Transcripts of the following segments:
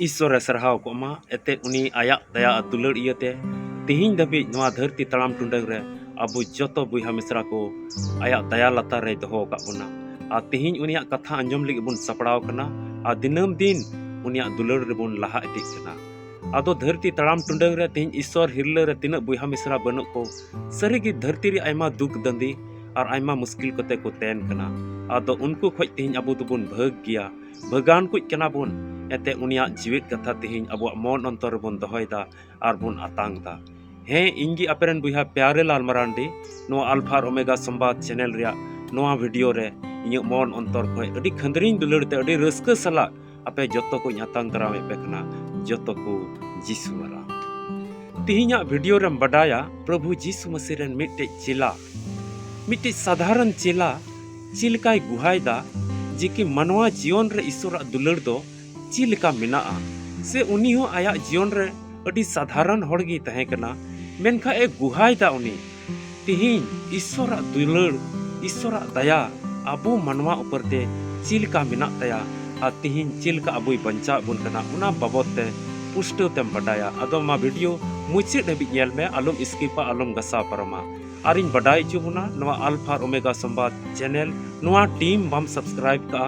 ईश्वर सरहाव coma एते उनी आयाक दया दुलड़ इयते तिहिं दबी नवा धरती तड़ाम टुंडंग रे अबु जतो बुहा मिश्रा को आयाक दया लतार रे दोहो का बुना आ तिहिं उनिया कथा अंजम लगी बुन सपड़ाव कना आ दिनम दिन उनिया दुलड़ रे बुन लहा इदी कना आदो धरती तड़ाम टुंडंग रे तिहिं ईश्वर हिरले रे तिना बुहा मिश्रा बनु को सरीगी धरती रे आयमा दुख दंदी और आयमा मुश्किल कते को तेन कना आदो उनको खोज तिहिं अबु दुबुन भग गिया भगान कुछ कना बुन एते उनिया जीवित कथा तिहिं अबुआ मन अंतर बन दोहयदा और बन आतांगदा हे इंगी अपेरन बुहा प्यारे लाल मरांडी नो अल्फा और ओमेगा संवाद चैनल रिया नोआ वीडियो रे इन मन अंतर खोय अडी खंदरिंग दुलड़ते अडी रस्क सला अपे जतो को आतांग करावे पेकना जतो को जीसु मरा तिहिं वीडियो रे बडाया प्रभु जीसु मसीह रेन मिटे चिला मिटे साधारण चिला चिलकाय गुहायदा जिकी मनवा जीवन रे ईश्वर दुलड़ दो चिलका मिना से उनी हो आया जीवन रे अडी साधारण होड़गी तहे कना मेनखा ए गुहायदा उनी तिहिं ईश्वर दुलड़ ईश्वर दया अबो मनवा ऊपर ते चिलका मिना तया आ तिहिं चिलका अबुई बंचा बुन कना उना बाबत ते पुष्टो तेम बडाया अदो मा वीडियो मुचे दबि नेल में आलम स्किपा आलम गसा परमा आरिन बडाई चुबुना नवा अल्फा ओमेगा संवाद चैनल नवा टीम बम सब्सक्राइब का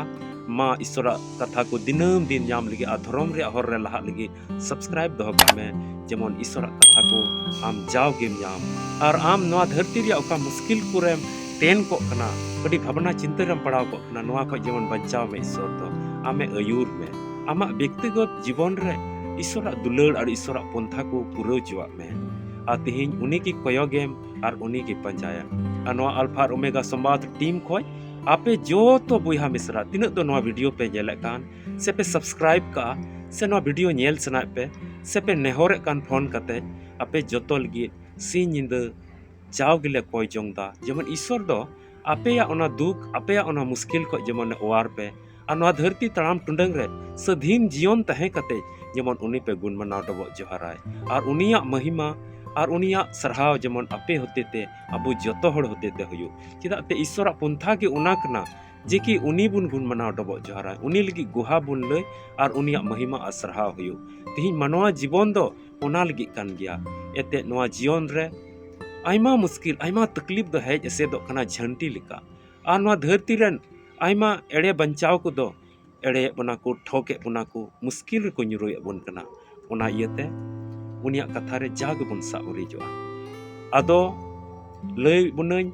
मा ईश्वर कथा को दिनम दिन नाम लगी आ धर्म रे हर रे लहा लगी सब्सक्राइब दो में जेमन ईश्वर कथा को आम जाव गेम नाम और आम नवा धरती रे ओका मुश्किल कुरेम तेन को कना कडी भावना चिंता रेम पड़ाव को कना नवा को जेमन बचाव में ईश्वर तो आमे अयूर में आमा व्यक्तिगत जीवन रे ईश्वर दुलड़ और ईश्वर पंथा को पूरा जुआ में आ तिहिं उनी की कोयोगेम और उनी की पंचाया नवा अल्फा ओमेगा संवाद टीम खोय आपे जो तो बुहा मिश्रा तीन तो नवा वीडियो पे नेले कान से पे सब्सक्राइब का से नवा वीडियो नेल सना पे से पे नेहरे कान फोन कते आपे जोतो लगी सी निंद जाव गिले कोय जोंगदा जेमन ईश्वर दो आपे या ओना दुख आपे या ओना मुश्किल को जेमन ओवार पे आ नवा धरती तड़ाम टुंडंग रे सधीन जीवन तहे कते जेमन उनी पे गुण मनाव डबो जोहराय और उनिया महिमा और उनिया सरहाव जेमन आपे होते ते अबु जतो हड़ होते ते हुयु चिदा ते ईश्वर पंथा के उना कना जेकी उनी बुन गुण मनाव डबो जोहराय उनी लगी गुहा बुन लय और उनिया महिमा आ सरहाव हुयु तिहिं मनवा जीवन दो ओना लगी कान गया एते नवा जीवन रे आयमा मुश्किल आयमा तकलीफ दो हेज एसे दो कना झंटी लिका आ नवा धरती रेन आयमा एड़े बंचाव को दो एड़े बना को ठोके बना को मुश्किल को ᱧᱩᱨᱩᱭ बन कना ओना इयते उनिया कथा रे जाग बन सा उरिजवा आदो लय बुनई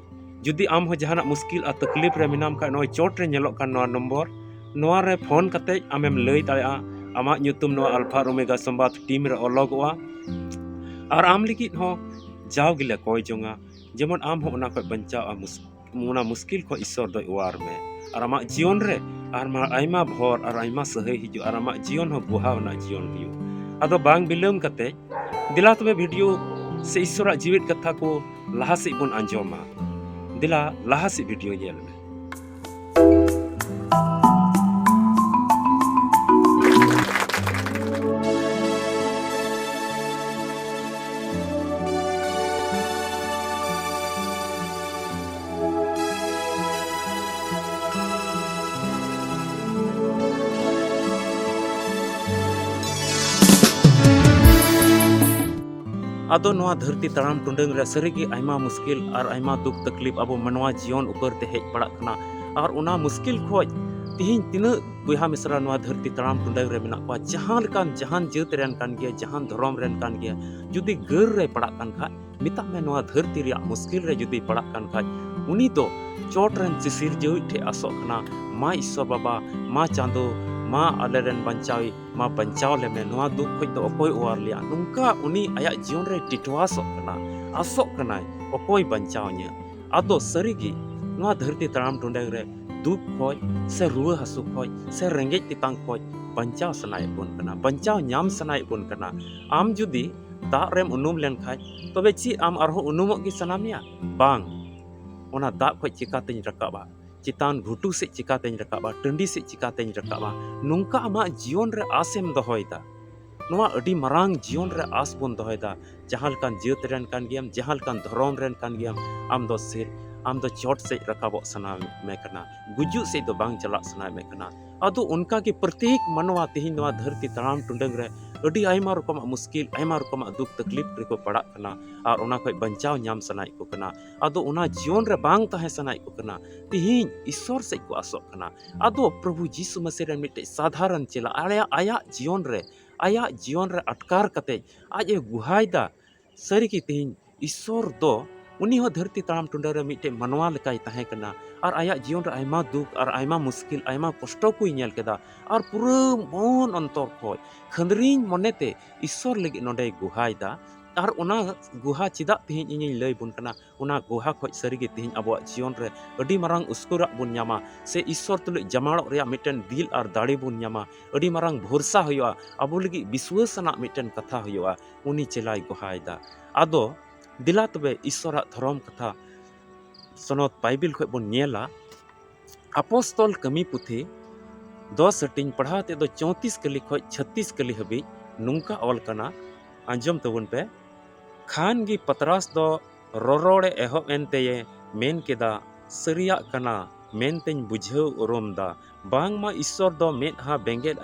जुदी आम हो जहाना मुश्किल आ तकलीफ रे मिनाम का नोय चोट रे नेलो का नवा नंबर नवा रे फोन कते आमेम लय दाया आमा ᱧᱩᱛᱩᱢ नवा अल्फा ओमेगा संवाद टीम रे ओलगवा और आम लिगित हो जाव गिले कोय जोंगा जेमन आम हो ओना को बंचा मुना मुश्किल को ईश्वर दो वार में और आमा जीवन रे और मा आयमा भोर और आयमा सहे हिजु और आमा जीवन हो गुहावना जीवन हियो आदो बांग बिलम कते दिला तबे वीडियो से ईश्वर जीवित कथा को लहा से बन अंजोमा दिला लहा से वीडियो नेल में आदो नवा धरती तड़ाम टुंडंग रे सरीगी आयमा मुश्किल और आयमा दुख तकलीफ अब मनवा जीवन ऊपर ते हेज पड़ा कना और उना मुश्किल खोज तिहिं तिना बुहा मिश्रा नवा धरती तड़ाम टुंडंग रे मेना को जहां कान जहां जेत रेन कान गया जहां धर्म रेन कान गया जुदी गर रे पड़ा कान खा मिता में नवा धरती रे मुश्किल रे जुदी पड़ा कान खा उनी तो चोट रेन सिसिर जेउ ठे आसो कना मा ईश्वर बाबा मा चांदो मा आलेरेन बंचावी मा बंचाव ले में नवा दुख खोज दो अकोय ओवार लिया नुंका उनी आया जीवन रे टिटवासो कना आसो कना अकोय बंचाव न्या आदो सरीगी नवा धरती तड़ाम टुंडंग रे दुख खोज से रुआ हसु खोज से रेंगेज तितांग खोज बंचाव सनाय बन कना बंचाव ᱧᱟᱢ सनाय बन कना आम जुदी दा रेम उनुम लेन खाज तबे ची आम आरो उनुमोग गी सनामिया बांग ओना दा खोज चिकातेñ रकाबा चितान घुटू से चिकातेñ रकाबा टंडी से चिकातेñ रकाबा नुंका आमा जीवन रे आसेम दोहयदा नवा अडी मरांग जीवन रे आस बन दोहयदा जहां लकान जेत रेन कान गियम जहां लकान धर्म रेन कान गियम आम दो सिर आम दो चोट से रकाबो सना में कना गुजु से दो बांग चला सना में कना ᱟᱫᱚ ᱚᱱᱠᱟ ᱜᱮ ᱯᱨᱚᱛᱮᱠ ᱢᱟᱱᱣᱟ ᱛᱮᱦᱮᱧ ᱱᱚᱣᱟ ᱫᱷᱟᱹᱨᱛᱤ ᱛᱟᱲᱟᱢ ᱴᱩᱰᱟᱹᱝ ᱨᱮ ᱟᱹᱰᱤ ᱟᱭᱢᱟ ᱨᱚᱠᱚᱢᱟᱜ ᱢᱩᱥᱠᱤᱞ, ᱟᱭᱢᱟ ᱨᱚᱠᱚᱢᱟᱜ ᱫᱩᱠ ᱛᱟᱠᱞᱤᱯ ᱨᱮᱠᱚ ᱯᱟᱲᱟᱜ ᱠᱟᱱᱟ ᱟᱨ ᱚᱱᱟ ᱠᱷᱚᱡ ᱵᱟᱧᱪᱟᱣ ᱧᱟᱢ ᱥᱟᱱᱟᱭᱮᱫ ᱠᱚ ᱠᱟᱱᱟ। ᱟᱫᱚ ᱚᱱᱟ ᱡᱤᱭᱚᱱ ᱨᱮ ᱵᱟᱝ ᱛᱟᱦᱮᱸ ᱥᱟᱱᱟᱭᱮᱫ ᱠᱚ ᱠᱟᱱᱟ। ᱛᱮᱦᱮᱧ ᱤᱥᱥᱚᱨ ᱥᱮᱫ ᱠᱚ ᱟᱥᱚᱜ ᱠᱟᱱᱟ। ᱟᱫᱚ ᱯᱨᱚᱵᱷᱩ ᱡᱤᱥᱩ ᱢᱟᱥᱤ ᱨᱮᱱ ᱢᱤᱫᱴᱮᱡ ᱥᱟᱫᱷᱟᱨᱚᱱ ᱪᱮᱞᱟ ᱟᱭᱟᱜ ᱡᱤᱭᱚᱱ ᱨᱮ ᱟᱴᱠᱟᱨ ᱠᱟᱛᱮ ᱟᱡ ᱮ ᱜᱩᱦᱟᱭᱫᱟ ᱥᱟᱹᱨᱤᱜᱮ ᱛᱮᱦᱮᱧ ᱤᱥᱥᱚᱨ ᱫᱚ ᱩᱱᱤ ᱦᱚᱸ ᱫᱷᱟᱹᱨᱛᱤ ᱛᱟᱲᱟᱢ ᱴᱩᱰᱟᱹᱝ ᱨᱮ ᱢᱤᱫᱴᱮᱡ ᱢᱟᱱᱣᱟ ᱞᱮᱠᱟᱭ ᱛᱟᱦᱮᱸ ᱠᱟᱱᱟ ᱟᱨ ᱟᱭᱟᱜ ᱡᱤᱭᱚᱱ ᱨᱮ ᱟᱭᱢᱟ ᱫᱩᱠ ᱟᱨ ᱟᱭᱢᱟ ᱢᱩᱥᱠᱤᱞ, ᱟᱭᱢᱟ ᱠᱚᱥᱴᱚ ᱠᱚᱭ ᱧᱮᱞ ᱠᱮᱫᱟ ᱟᱨ ᱯᱩᱨᱟᱹ ᱢᱚᱱ ᱚᱱᱛᱚᱨ ᱠᱷᱚᱡ ᱠᱷᱟᱸᱫᱽᱨᱤᱧ ᱢᱚᱱᱮᱛᱮ ᱤᱥᱥᱚᱨ ᱞᱟᱹᱜᱤᱫ ᱱᱚᱰᱮᱭ ᱜᱩᱦᱟᱭᱫᱟ। ᱟᱨ ᱚᱱᱟ ᱜᱩᱦᱟ ᱪᱮᱫᱟᱜ ᱛᱮᱦᱮᱧ ᱤᱧᱤᱧ ᱞᱟᱹᱭ ᱵᱚᱱ ᱠᱟᱱᱟ, ᱚᱱᱟ ᱜᱩᱦᱟ ᱠᱷᱚᱡ ᱥᱟᱹᱨᱤᱜᱮ ᱛᱮᱦᱮᱧ ᱟᱵᱚᱣᱟᱜ ᱡᱤᱭᱚᱱ ᱨᱮ ᱟᱹᱰᱤ ᱢᱟᱨᱟᱝ ᱩᱥᱠᱩᱨᱟᱜ ᱵᱚᱱ ᱧᱟᱢᱟ ᱥᱮ ᱤᱥᱥᱚᱨ ᱛᱩᱞᱩᱡ ᱡᱟᱢᱟᱲᱚᱜ ᱨᱮᱭᱟᱜ ᱢᱤᱫᱴᱮᱱ ᱫᱤᱞ ᱟᱨ ᱫᱟᱲᱮ ᱵᱚᱱ ᱧᱟᱢᱟ। ᱟᱹᱰᱤ ᱢᱟᱨᱟᱝ ᱵᱷᱚᱨᱥᱟ ᱦᱩᱭᱩᱜᱼᱟ, ᱟᱵᱚ ᱞᱟᱹᱜᱤᱫ ᱵᱤᱥᱣᱟᱹᱥ ᱟᱱᱟᱜ ᱢᱤᱫᱴᱮᱱ ᱠᱟᱛᱷᱟ ᱦᱩᱭᱩᱜᱼᱟ। ᱩᱱᱤ ᱪᱮᱞᱟᱭ ᱜᱩᱦᱟᱭᱫᱟ। ᱟᱫᱚ ᱫᱮᱞᱟ ᱛᱚᱵᱮ ᱤᱥᱥᱚᱨᱟᱜ ᱫᱷᱚᱨᱚᱢ ᱠᱟᱛᱷᱟ ᱥᱚᱱᱚᱫ ᱵᱟᱭᱵᱮᱞ ᱠᱷᱚᱡ ᱵᱚᱱ ᱧᱮᱞᱟ। ᱟᱯᱚᱥᱛᱚᱞ ᱠᱟᱹᱢᱤ ᱯᱩᱛᱷᱤ 10 ᱦᱟᱹᱴᱤᱧ ᱯᱟᱲᱦᱟᱣ ᱛᱮᱫᱚ 34 ᱠᱟᱞᱤ ᱠᱷᱚᱡ 36 ᱠᱟᱞᱤ ᱦᱟᱹᱵᱤᱡ ᱱᱚᱝᱠᱟ ᱚᱞ ᱠᱟᱱᱟ, ᱟᱸᱡᱚᱢ ᱛᱟᱵᱚᱱ ᱯᱮ। ᱠᱷᱟᱱ ᱜᱮ ᱯᱟᱛᱨᱟᱥ ᱫᱚ ᱨᱚᱨᱚᱲᱮ ᱮᱦᱚᱵ ᱮᱱᱛᱮᱭᱮ ᱢᱮᱱ ᱠᱮᱫᱟ, ᱥᱟᱹᱨᱤᱭᱟᱜ ᱠᱟᱱᱟ ᱢᱮᱱᱛᱮᱧ ᱵᱩᱡᱷᱟᱹᱣ ᱩᱨᱩᱢᱫᱟ ᱵᱟᱝᱢᱟ ᱤᱥᱥᱚᱨ ᱫᱚ ᱢᱮᱫᱦᱟ ᱵᱮᱸᱜᱮᱫ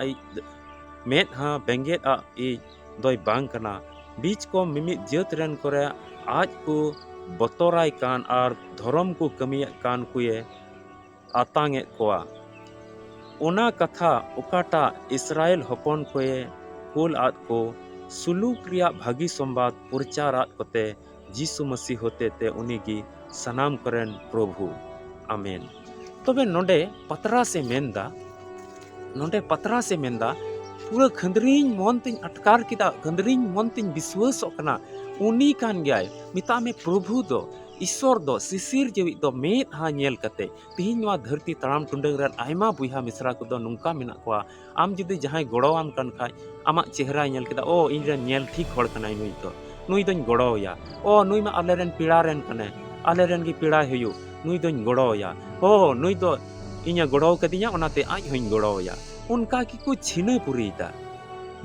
ᱤᱡ ᱫᱚᱭ ᱵᱟᱝ ᱠᱟᱱᱟ। ᱵᱤᱪ ᱠᱚ ᱢᱤᱢᱤᱫ ᱡᱟᱹᱛ ᱨᱮᱱ ᱠᱚᱨᱮ ᱟᱡ ᱠᱚ ᱵᱚᱛᱚᱨᱟᱭ ᱠᱟᱱ ᱟᱨ ᱫᱷᱚᱨᱚᱢ ᱠᱚ ᱠᱟᱹᱢᱤᱭᱮᱫ ᱠᱟᱱ ᱠᱚᱭᱮ ᱟᱛᱟᱝᱮᱫ ᱠᱚᱣᱟ। ᱚᱱᱟ ᱠᱟᱛᱷᱟ ᱚᱠᱟᱴᱟᱜ ᱤᱥᱨᱟᱭᱮᱞ ᱦᱚᱯᱚᱱ ᱠᱚᱭᱮ ᱠᱩᱞ ᱟᱫ ᱠᱚ ᱥᱩᱞᱩᱠ ᱨᱮᱭᱟᱜ ᱵᱷᱟᱹᱜᱤ ᱥᱚᱢᱵᱟᱫ ᱯᱨᱚᱪᱟᱨᱟᱫ ᱠᱚᱛᱮ ᱡᱤᱥᱩ ᱢᱟᱹᱥᱤ ᱦᱚᱛᱮᱛᱮ ᱩᱱᱤᱜᱮ ᱥᱟᱱᱟᱢ ᱠᱚᱨᱮᱱ ᱯᱨᱚᱵᱷᱩ। ᱟᱢᱮᱱ। ᱛᱚᱵᱮ ᱱᱚᱰᱮ ᱯᱟᱛᱨᱟᱥᱮ ᱢᱮᱱᱫᱟ ᱯᱩᱨᱟᱹ ᱠᱷᱟᱸᱫᱽᱨᱤᱧ ᱢᱚᱱ ᱛᱤᱧ ᱟᱴᱠᱟᱨ ᱠᱮᱫᱟ, ᱠᱷᱟᱸᱫᱽᱨᱤᱧ ᱢᱚᱱ ᱛᱤᱧ ᱵᱤᱥᱣᱟᱹᱥᱚᱜ ᱠᱟᱱᱟ ᱩᱱᱤ ᱠᱟᱱ ᱜᱮᱭᱟᱭ। ᱢᱮᱛᱟᱜ ᱢᱮ ᱯᱨᱚᱵᱷᱩ ᱫᱚ, ᱤᱥᱥᱚᱨ ᱫᱚ, ᱥᱤᱥᱤᱨ ᱡᱮᱣᱤᱡ ᱫᱚ ᱢᱮᱫᱦᱟ ᱧᱮᱞ ᱠᱟᱛᱮ ᱛᱮᱦᱮᱧ ᱱᱚᱣᱟ ᱫᱷᱟᱹᱨᱛᱤ ᱛᱟᱲᱟᱢ ᱴᱩᱰᱟᱹᱝ ᱨᱮᱱ ᱟᱭᱢᱟ ᱵᱚᱭᱦᱟ ᱢᱤᱥᱨᱟ ᱠᱚᱫᱚ ᱱᱚᱝᱠᱟ ᱢᱮᱱᱟᱜ ᱠᱚᱣᱟ। ᱟᱢ ᱡᱩᱫᱤ ᱡᱟᱦᱟᱸᱭ ᱜᱚᱲᱚᱣᱟᱢ ᱠᱟᱱ ᱠᱷᱟᱡ ᱟᱢᱟᱜ ᱪᱮᱦᱨᱟᱭ ᱧᱮᱞ ᱠᱮᱫᱟ, ᱚ ᱤᱧᱨᱮᱱ ᱧᱮᱞ ᱴᱷᱤᱠ ᱦᱚᱲ ᱠᱟᱱᱟᱭ ᱱᱩᱭ ᱫᱚᱧ ᱜᱚᱲᱚᱣᱟᱭᱟ। ᱚ ᱱᱩᱭ ᱢᱟ ᱟᱞᱮᱨᱮᱱ ᱯᱮᱲᱟ ᱨᱮᱱ ᱠᱟᱱᱟᱭ, ᱟᱞᱮᱨᱮᱱ ᱜᱮ ᱯᱮᱲᱟᱭ ᱦᱩᱭᱩᱜ, ᱱᱩᱭ ᱫᱚᱧ ᱜᱚᱲᱚᱣᱟᱭᱟ। ᱚ ᱱᱩᱭ ᱫᱚ ᱤᱧᱮ ᱜᱚᱲᱚ ᱠᱟᱫᱤᱧᱟ ᱚᱱᱟᱛᱮ ᱟᱡ ᱦᱚᱧ ᱜᱚᱲᱚᱣᱟᱭᱟ। ᱚᱱᱠᱟ ᱜᱮᱠᱚ ᱪᱷᱤᱱᱟᱹ ᱯᱩᱨᱤᱭᱮᱫᱟ।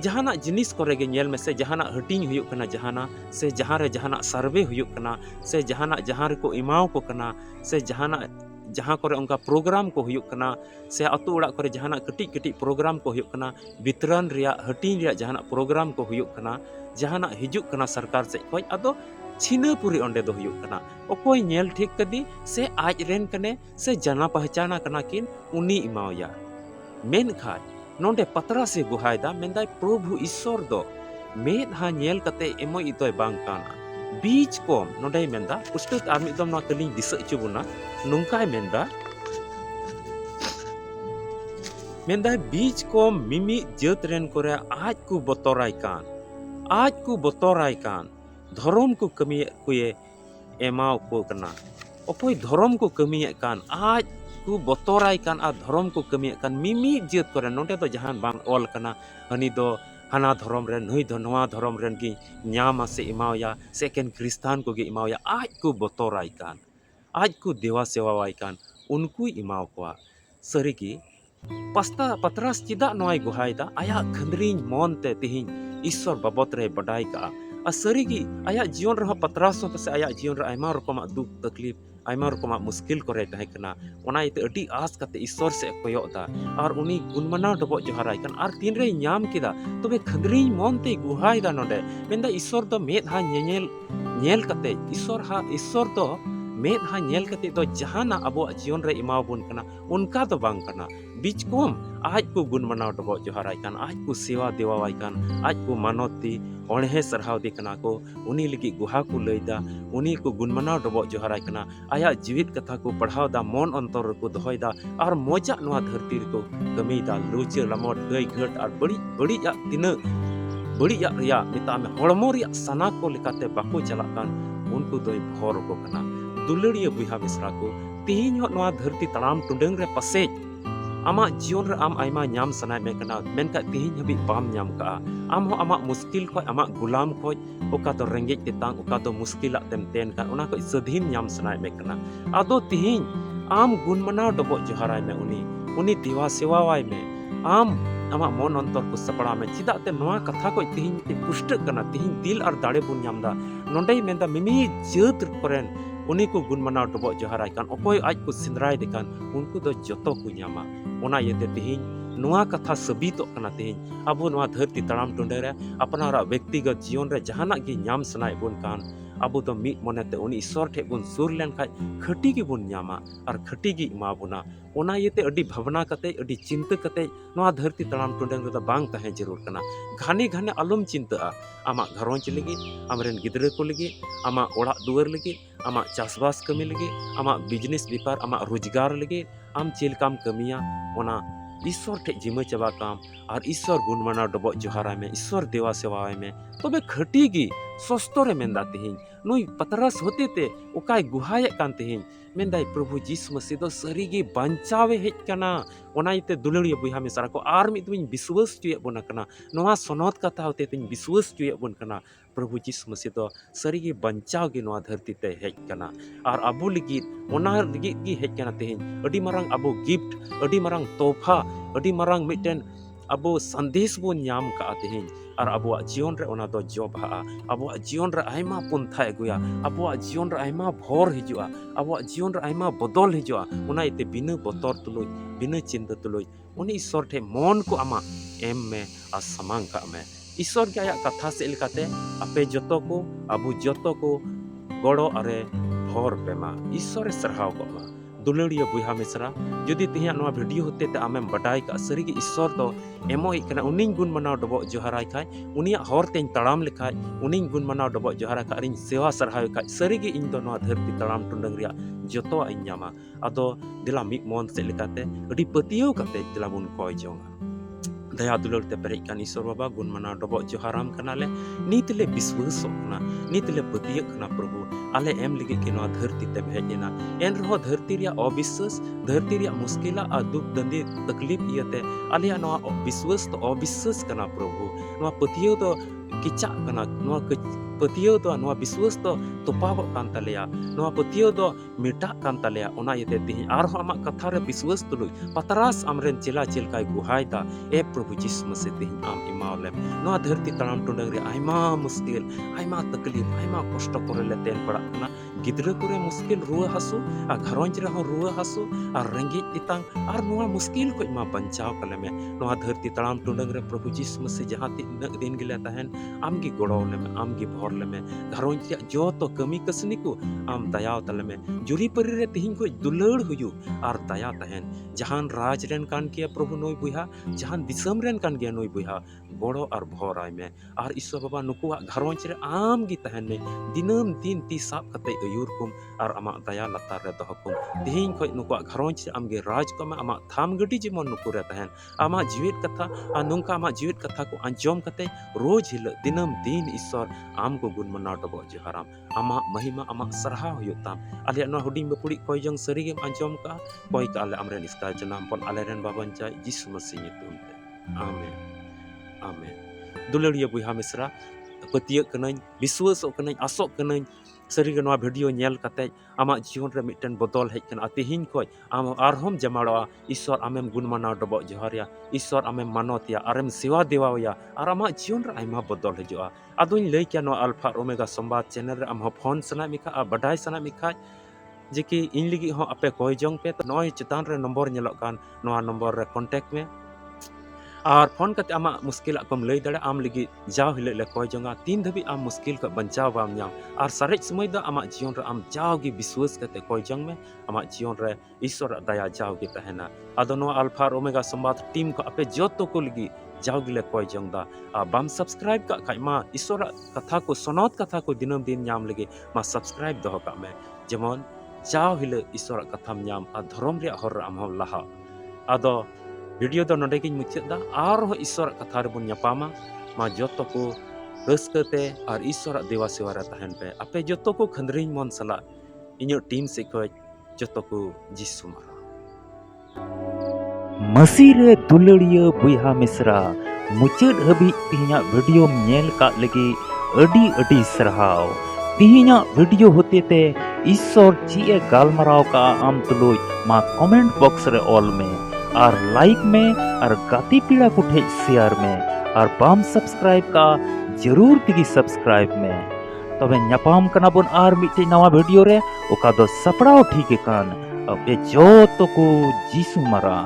ᱡᱟᱦᱟᱱᱟᱜ ᱡᱤᱱᱤᱥ ᱠᱚᱨᱮ ᱜᱮ ᱧᱮᱞ ᱢᱮᱥᱮ, ᱡᱟᱦᱟᱱᱟᱜ ᱦᱟᱹᱴᱤᱧ ᱦᱩᱭᱩᱜ ᱠᱟᱱᱟ ᱥᱮ ᱡᱟᱦᱟᱸ ᱨᱮ ᱡᱟᱦᱟᱱᱟᱜ ᱥᱟᱨᱵᱷᱮ ᱦᱩᱭᱩᱜ ᱠᱟᱱᱟ ᱥᱮ ᱡᱟᱦᱟᱸ ᱨᱮᱠᱚ ᱮᱢᱟᱣ ᱠᱚ ᱠᱟᱱᱟ ᱥᱮ ᱡᱟᱦᱟᱸ ᱠᱚᱨᱮ ᱚᱱᱠᱟ ᱯᱨᱳᱜᱨᱟᱢ ᱠᱚ ᱦᱩᱭᱩᱜ ᱠᱟᱱᱟ ᱥᱮ ᱟᱛᱳ ᱚᱲᱟᱜ ᱠᱚᱨᱮ ᱡᱟᱦᱟᱱᱟᱜ ᱠᱟᱹᱴᱤᱡ ᱯᱨᱳᱜᱨᱟᱢ ko ᱦᱩᱭᱩᱜ ᱠᱟᱱᱟ, ᱵᱤᱛᱨᱟᱱ ᱨᱮᱭᱟᱜ ᱦᱟᱹᱴᱤᱧ ᱨᱮᱭᱟᱜ ᱡᱟᱦᱟᱱᱟᱜ ᱯᱨᱳᱜᱨᱟᱢ ko ᱦᱩᱭᱩᱜ ᱠᱟᱱᱟ, ᱡᱟᱦᱟᱱᱟᱜ ᱦᱤᱡᱩᱜ ᱠᱟᱱᱟ ᱥᱚᱨᱠᱟᱨ ᱥᱮᱫ ᱠᱷᱚᱡ, ᱟᱫᱚ ᱪᱷᱤᱱᱟᱹ ᱯᱩᱨᱤ ᱚᱸᱰᱮ ᱫᱚ ᱦᱩᱭᱩᱜ ᱠᱟᱱᱟ। ᱚᱠᱚᱭ ᱧᱮᱞ ᱴᱷᱤᱠ ᱠᱟᱫᱤ ᱥᱮ ᱟᱡ ᱨᱮᱱ ᱠᱟᱱᱮ ᱥᱮ ᱡᱟᱱᱟ ᱯᱟᱦᱪᱟᱱᱟ ᱠᱟᱱᱟ ᱠᱤᱱ, ᱩᱱᱤ ᱮᱢᱟᱣᱟᱭᱟ। ᱢᱮᱱᱠᱷᱟᱡ ᱱᱚᱰᱮ ᱯᱟᱛᱨᱟᱥᱮ ᱜᱩᱦᱟᱭᱫᱟ, ᱢᱮᱱᱫᱟᱭ ᱯᱨᱚᱵᱷᱩ ᱤᱥᱥᱚᱨ ᱫᱚ ᱢᱮᱫᱦᱟ ᱧᱮল ᱠᱟᱛᱮ ᱮᱢᱚᱜ ᱫᱚᱭ ᱵᱟᱝ ᱠᱟᱱᱟ। ᱵᱤᱪ ᱠᱚᱢ ᱱᱚᱰᱮᱭ ᱢᱮᱱᱫᱟ, ᱯᱩᱥᱴᱟᱹᱣ ᱟᱨ ᱢᱤᱫ ᱫᱚᱢ ᱱᱚᱣᱟ ᱛᱟᱹᱞᱤᱧ ᱫᱤᱥᱟᱹ ᱦᱚᱪᱚ ᱵᱚᱱᱟ, ᱱᱚᱝᱠᱟᱭ ᱢᱮᱱᱫᱟᱭ ᱵᱤᱪ ᱠᱚᱢ ᱢᱤᱢᱤᱫ ᱡᱟᱹᱛ ᱨᱮᱱ ᱠᱚᱨᱮ ᱟᱡ ᱠᱚ ᱵᱚᱛᱚᱨᱟᱭ ᱠᱟᱱ ᱫᱷᱚᱨᱚᱢ ᱠᱚ ᱠᱟᱹᱢᱤᱭᱮᱫ ᱠᱚᱭᱮ ᱮᱢᱟᱣ ᱠᱚ ᱠᱟᱱᱟ। ᱚᱠᱚᱭ ᱫᱷᱚᱨᱚᱢ ᱠᱚ ᱠᱟᱹᱢᱤᱭᱮᱫ ᱠᱟᱱ, ᱟᱡ ᱠᱚ ᱵᱚᱛᱚᱨᱟᱭ ᱠᱟᱱ ᱟᱨ धर्म को कमियत कान मिमिद जात करे नोंडे दो जहान बांग ऑल कना हनी दो हना धर्म रेन नुई दो नवा धर्म रेन की न्यामा से इमावया सेकेंड क्रिस्तान को गे इमावया आज को बतोराय कान आज को देवा सेवावाय कान उनको इमाव कोआ सरी की पस्ता पतरास चिदा नोय गुहायदा आया खंदरीन मोन ते तिहिन ईश्वर बाबत रे बडाई का आ सरी की आया जीवन रहा पतरास तो से आया जीवन रे आयमा रकमा दुख तकलीफ आयमा रकमा मुश्किल करे तहे कना ओना इते अडी आस काते ईश्वर से कोयोदा और उनी गुणमना डबो जोहाराय कान और तीन रे ᱧᱟᱢ केदा तबे खंदरीन मोन ते गुहायदा नोडे मेंदा ईश्वर दो मेद हा ñेल काते ईश्वर दो मेद हा ñेल काते दो जहाना अबो जीवन रे इमावबन कना उनका तो बांग कना बीच कोम आज को गुण मनाव डबो जोहाराय कान आज को सेवा देवावाय कान आज को मानवती ओणे सरहाव दे कना को उनी लगी गुहा को लैदा उनी को गुण मनाव डबो जोहाराय कना आया जीवित कथा को पढ़ावदा मन अंतर को दोहयदा और मोजा नवा धरती को कमीदा लुचे लमोट गई घट और बड़ी या तिना बड़ी या रिया मिता में हड़मो रिया सना को लेकाते बाको चलाक कान उनको दोय भोर को कना दुलड़िया बुहा मिश्रा को तिहिन नवा धरती तड़ाम टुंडंग रे पसे आमा जीवन रे आम आयमा ᱧᱟᱢ ᱥᱟᱱᱟᱭ ᱢᱮ ᱠᱟᱱᱟ ᱢᱮᱱᱠᱷᱟᱱ ᱛᱮᱦᱮᱧ ᱦᱟᱹᱵᱤᱡ ᱵᱟᱢ ᱧᱟᱢ ᱠᱟᱜᱼᱟ ᱟᱢ ᱦᱚᱸ ᱟᱢᱟᱜ ᱢᱩᱥᱠᱤᱞ ᱠᱷᱚᱡ ᱟᱢᱟᱜ ᱜᱩᱞᱟᱢ ᱠᱷᱚᱡ ᱚᱠᱟ ᱫᱚ ᱨᱮᱸᱜᱮᱡ ᱛᱮᱛᱟᱝ ᱚᱠᱟ ᱫᱚ ᱢᱩᱥᱠᱤᱞᱟᱜ ᱛᱮᱢ ᱛᱮᱱ ᱠᱟᱱ ᱚᱱᱟ ᱠᱷᱚᱡ ᱥᱟᱹᱫᱷᱤᱱ ᱧᱟᱢ ᱥᱟᱱᱟᱭ ᱢᱮ ᱠᱟᱱᱟ ᱟᱫᱚ ᱛᱮᱦᱮᱧ ᱟᱢ ᱜᱩᱱ ᱢᱟᱱᱟᱣ ᱰᱚᱵᱚᱜ ᱡᱚᱦᱟᱨᱟᱭ ᱢᱮ उनी देवा सेवावाय में आम आमा मन अंतर को सपड़ा में चिदा ते नवा कथा को तिहिन ते पुष्ट कना तिहिन दिल और दाड़े बुन ᱧᱟᱢदा नोंडे मेंदा मिमी जात करेन उनी को गुण मनाव डबो जोहाराय कान अकोय आज को सिंद्राय देकान उनको दो जतो को ᱧᱟᱢᱟ ओना येते तिहिन नुआ कथा सबितोग कना तेहिं अबो नुआ धरती तड़ाम टुंडे रे अपनारा व्यक्तिगत जीवन रे जहाना गी ᱧᱟᱢ सनाय बोन कान अबो तो मिट मोनेते उनी ईश्वर ठे बोन सुर लेन खाय खटी गी बोन ᱧᱟᱢᱟ और खटी गी इमा बोना ओना येते अडी भावना कते अडी चिंता कते नुआ धरती तड़ाम टुंडे रे बांग तहे जरूर कना घाने घाने अलम चिंता आमा घरोंच लगी आमरेन गिदरे को लगी आमा ओड़ा दुआर लगी आमा चासबास कमी लगी आमा बिजनेस व्यापार आमा रोजगार लगी आम चेलकाम कमिया ओना ईश्वर ठे जिम्मे चबा काम और ईश्वर गुण मना डबो जोहारा में ईश्वर देवा सेवा में तबे खटी गी सस्तोरे मेंदा तेहिं नुई पतरस होते ते उकाय गुहाय कान तेहिं मेंदाय प्रभु जीसु मसीह दो सरीगी बंचावे हेज कना ओना इते दुलड़िया बुहा में सारा को आर मिद बिन विश्वास चुए बोना कना नोहा सनद कथा होते तिन विश्वास चुए बोन कना प्रभु जीसु मसीह दो सरीगी बंचाव गे नोहा धरती ते हेज कना और अबो लगी ओना लगी गी हेज कना तेहिं अडी मारंग अबो गिफ्ट अडी मारंग तोहफा अडी मारंग मिटेन अबो संदेश बोन ᱧᱟᱢ का तेहिं और अबो जीवन रे ओना दो जोबहा अबो जीवन रे आयमा पुंथा एगुया अबो जीवन रे आयमा भोर हिजुआ अबो जीवन रे आयमा बदल हिजुआ ओना इते बिना बतर तुलुय बिना चिंता तुलुय उनी ईश्वर ठे मन को आमा एम में आ समांग का में ईश्वर के आया कथा से लेकाते आपे जतो को अबो जतो को गड़ो अरे भोर पेमा ईश्वर सरहाव को मा दुलड़िया बुहा मिश्रा जुदी तिहिया नोआ वीडियो होते ते आमेम बडाई का सरी के ईश्वर दो एमो इकना उनिंग गुण मनाव डबो जोहाराय खाय उनिया हर तेन तड़ाम लेखाय उनिंग गुण मनाव डबो जोहारा का रिन सेवा सरहाय खाय सरी के इन दो नोआ धरती तड़ाम टुंडंग रिया जतो इन ᱧᱟᱢᱟ अदो दिला मिक मन से लेकाते अडी पतियो कते दिला बुन कोय जोंगा दया दुलड़ ते पेरेज कान ईश्वर बाबा गुण मनाव डबो जोहाराम कनाले नीतले विश्वास कना नीतले पतिय कना प्रभु आले एम लगे के नोआ धरती ते भेजना एन रहो धरती रिया अविश्वास धरती रिया मुश्किला आ दुख दंदी तकलीफ इयते आले नोआ विश्वास तो अविश्वास कना प्रभु नोआ पतिय तो किचा कना नोआ पतियो दो नोआ विश्वास तो तोपाव कान तलेया नोआ पतियो दो मेटा कान तलेया ओना यते तिहि आरो आमा कथा रे विश्वास तुलुय पतरास आमरेन चेला चेलकाय गुहायदा ए प्रभु जीसु मसीह तिहि आम इमावले नोआ धरती तड़ाम टुंडंग रे आयमा मुश्किल आयमा तकलीफ आयमा कष्ट करे ले तेन पड़ा कना गिदरा करे मुश्किल रुआ हसु आ घरोंज रे हो रुआ हसु आ रेंगे तितांग आर नोआ मुश्किल को मा बंचाव कले में नोआ धरती तड़ाम टुंडंग रे प्रभु जीसु मसीह जहां ति दिन गिले तहन आमगी गोड़ो ले में आमगी भोर में घरोंज रे जो तो कमी कसनी को आम दया तले में जुरी परी रे तिहिं को दुलड़ हुयु आर दया तहन जहान राज रेन कान के प्रभु नोय बुहा जहान दिसम रेन कान के नोय बुहा गोड़ो और भोर आय में आर ईश्वर बाबा नुकुआ घरोंज रे आम गी तहन में दिनम दिन ती साब कते अयुर कुम आर आमा दया लतार रे दहकुम तिहिं को नुकुआ घरोंज रे आमगे राज को में आमा थाम गडी जेमन नुकु रे तहन आमा जीवित कथा आ नुंका आमा जीवित कथा को अंजोम कते रोज हिल दिनम दिन ईश्वर आम को गुण मनाव डबो जोहाराम आमा महिमा आमा सरहाव हुयुताम आले नो हुडिंग बपुड़ी कोय जंग सरी गेम अंजोम का कोय का आले आमरेन इस्ता जनाम पन आले रेन बाबन चाय जीसु मसीह ᱧᱩᱛᱩᱢ ते आमेन आमेन दुलड़िया बुहा मिश्रा पतिय कनई विश्वास कनई आसो कनई सरी के नोआ वीडियो नेल कते आमा जीवन रे मिटन बदल हेज कना तिहिन कोय आम आरहम जमाड़वा ईश्वर आमेम गुण मनाव डबो जोहारिया ईश्वर आमेम मानोतिया आरेम सेवा देवाया और आमा जीवन रे आयमा बदल हिजुआ आदुኝ लई क्या नो अल्फा ओमेगा संवाद चैनल रे आम फोन सना मिखा आ बडाय सना मिखा जे कि इन लगी हो आपे कोय जंग पे तो नोय चितान रे नंबर नेलो कान नोआ नंबर रे कांटेक्ट में और फोन करते आमा मुश्किल कम लई दड़े आम लगी जाव हिले ले कोय जंगा तीन धबी आम मुश्किल को बंचाव बाम ᱧᱟᱢ और सारेज समय द आमा जीवन रे आम जावगी विश्वास करते कोय जंग में आमा जीवन रे ईश्वर दया जावगी तहना आदो नो अल्फा ओमेगा संवाद टीम को आपे जतो को लगी जावगी ले कोय जंग दा बाम सब्सक्राइब का खाइमा ईश्वर कथा को सनद कथा को दिनम दिन ᱧᱟᱢ लगी मा सब्सक्राइब दहो का में जेमन जाव हिले ईश्वर कथाम ᱧᱟᱢ आ धर्म रे हर आम हम लहा आदो वीडियो दो नोडे गिन मुचाद दा आर हो ईश्वर कथा रे बुन ᱧᱟᱯᱟᱢᱟ मा जतो को रस्कते और ईश्वर देवा सेवा रे तहन पे आपे जतो को खंदरिन मन सला इñो टीम से को जतो को जीसु मारा मसीह रे दुलड़िया बुहा मिश्रा मुचाद हबी तिहिना वीडियो नेल का लगी अडी अडी सरहाव तिहिना वीडियो होते ते ईश्वर ची गालमराव का आम तुलुय मा कमेंट बॉक्स रे ऑल में और लाइक में और गाती पीड़ा को ठे शेयर में और बाम सब्सक्राइब का जरूर तिगी सब्सक्राइब में तबे ᱧᱟᱯᱟᱢ कना बोन आर मिटे नवा वीडियो रे ओका दो सपड़ाव ठीक कान अबे जो तो को जीसु मरा।